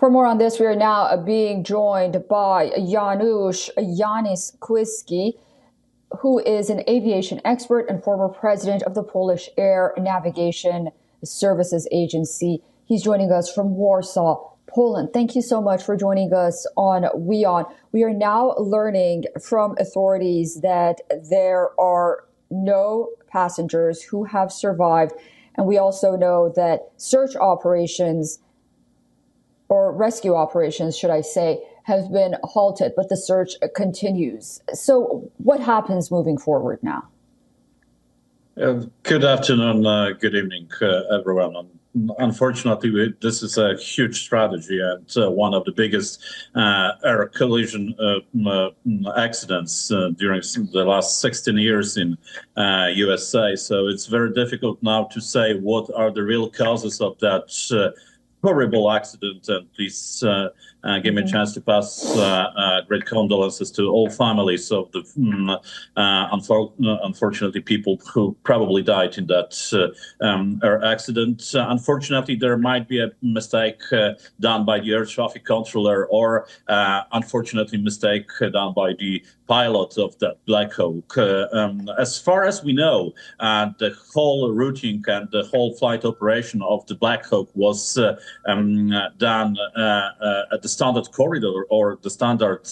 For more on this, we are now being joined by Yanis Kwiski, who is an aviation expert and former president of the Polish Air Navigation Services Agency. He's joining us from Warsaw, Poland. Thank you so much for joining us on WION. We are now learning from authorities that there are no passengers who have survived. And we also know that search operations, or rescue operations, should I say, have been halted, but the search continues. So what happens moving forward now? Good afternoon, good evening, everyone. Unfortunately, this is a huge tragedy and one of the biggest air collision accidents during the last 16 years in USA. So it's very difficult now to say what are the real causes of that horrible accident, and please give me a chance to pass great condolences to all families of the unfortunately people who probably died in that air accident. Unfortunately, there might be a mistake done by the air traffic controller, or unfortunately mistake done by the pilot of that Black Hawk. As far as we know, the whole routing and the whole flight operation of the Black Hawk was done at the standard corridor or the standard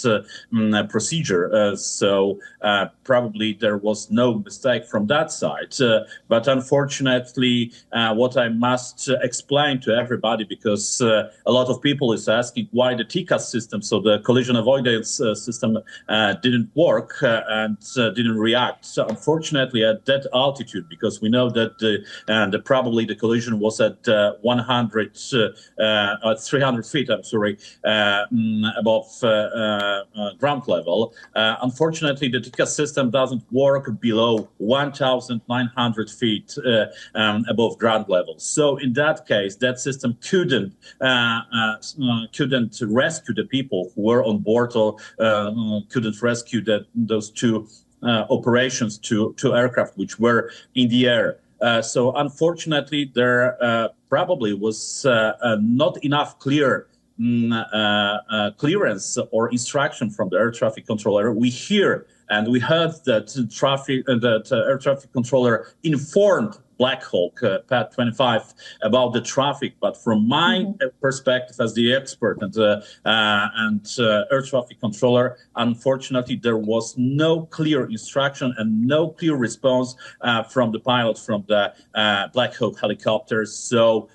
procedure. So probably there was no mistake from that side. But unfortunately, what I must explain to everybody, because a lot of people is asking why the TCAS system, so the collision avoidance system, didn't work and didn't react. So unfortunately, at that altitude, because we know that probably the collision was at 300 feet, I'm sorry, above ground level. Unfortunately, the TCAS system doesn't work below 1,900 feet above ground level. So in that case, that system couldn't rescue the people who were on board, or couldn't rescue those two operations, two aircraft which were in the air. So unfortunately, there probably was not enough clearance or instruction from the air traffic controller. We hear and we heard that air traffic controller informed Black Hawk, Pad 25, about the traffic. But from my perspective as the expert and air traffic controller, unfortunately, there was no clear instruction and no clear response from the pilot from the Black Hawk helicopters. So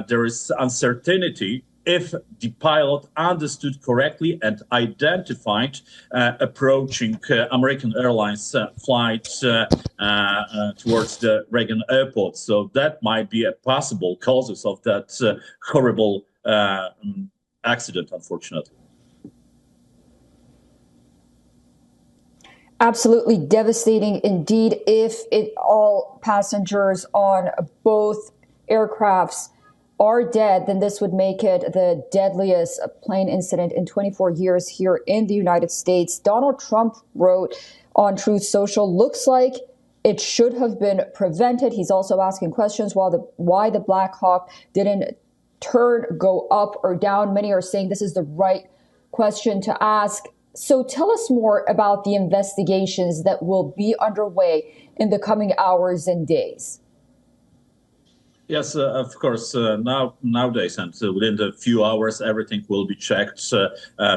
there is uncertainty if the pilot understood correctly and identified approaching American Airlines flight towards the Reagan Airport. So that might be a possible causes of that horrible accident, unfortunately. Absolutely devastating indeed. If all passengers on both aircrafts are dead, then this would make it the deadliest plane incident in 24 years here in the United States. Donald Trump wrote on Truth Social, looks like it should have been prevented. He's also asking questions why the Black Hawk didn't go up or down. Many are saying this is the right question to ask. So tell us more about the investigations that will be underway in the coming hours and days. Yes, of course. Nowadays, and within a few hours, everything will be checked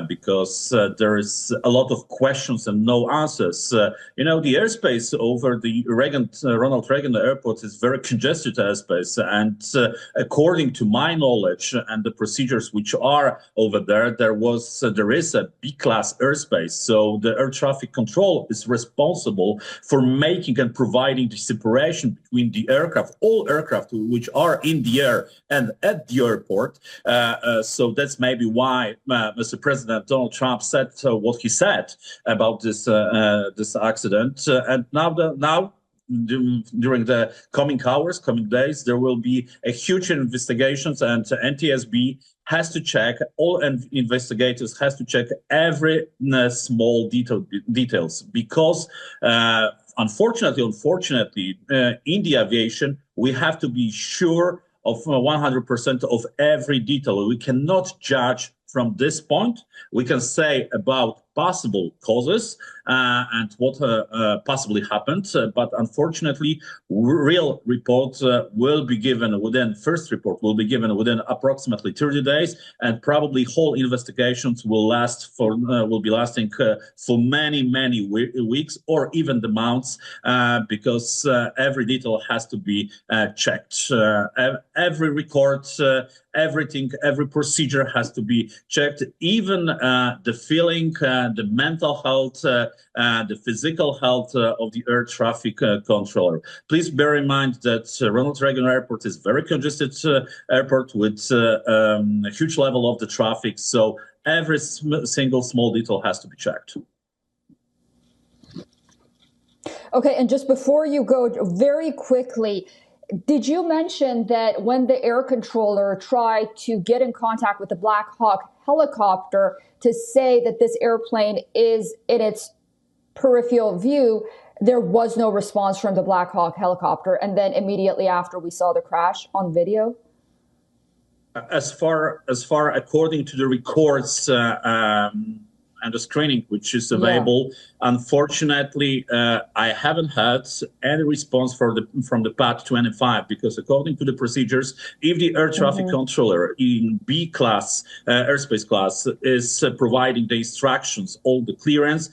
because there is a lot of questions and no answers. The airspace over the Ronald Reagan Airport is very congested airspace, and according to my knowledge and the procedures which are over there, there is a B-class airspace. So the air traffic control is responsible for making and providing the separation between the aircraft, all aircraft which are in the air and at the airport. So that's maybe why Mr. President Donald Trump said what he said about this accident. And now during the coming hours, coming days, there will be a huge investigations, and NTSB has to check, all investigators has to check every small details, because unfortunately, in the aviation, we have to be sure of 100% of every detail. We cannot judge from this point. We can say about possible causes and what possibly happened, but unfortunately, real report will be given within, first report will be given within approximately 30 days, and probably whole investigations will be lasting for many weeks or even the months, because every detail has to be checked. Every record, everything, every procedure has to be checked, even the feeling, the mental health, the physical health of the air traffic controller. Please bear in mind that Ronald Reagan Airport is very congested airport with a huge level of the traffic, so every single small detail has to be checked. Okay, and just before you go, very quickly, did you mention that when the air controller tried to get in contact with the Black Hawk helicopter to say that this airplane is in its peripheral view, there was no response from the Black Hawk helicopter, and then immediately after we saw the crash on video? As far according to the records and the screening which is available, unfortunately, I haven't had any response from the PAT 25, because according to the procedures, if the air traffic controller in B class, airspace class, is providing the instructions, all the clearance,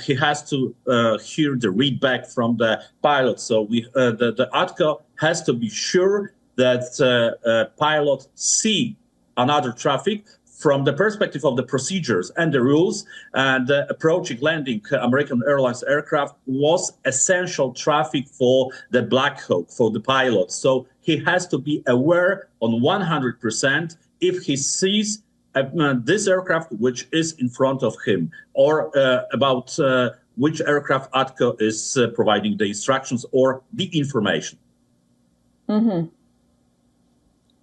he has to hear the readback from the pilot. So the ATCO has to be sure that pilot see another traffic. From the perspective of the procedures and the rules, the approaching landing American Airlines aircraft was essential traffic for the Black Hawk, for the pilot. So he has to be aware on 100% if he sees this aircraft which is in front of him, or about which aircraft ATCO is providing the instructions or the information.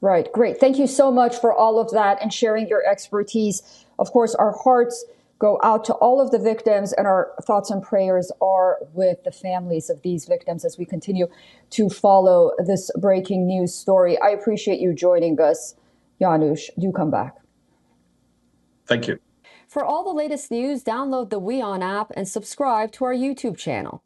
Right. Great. Thank you so much for all of that and sharing your expertise. Of course, our hearts go out to all of the victims, and our thoughts and prayers are with the families of these victims as we continue to follow this breaking news story. I appreciate you joining us, Janusz. Do come back. Thank you. For all the latest news, download the WION app and subscribe to our YouTube channel.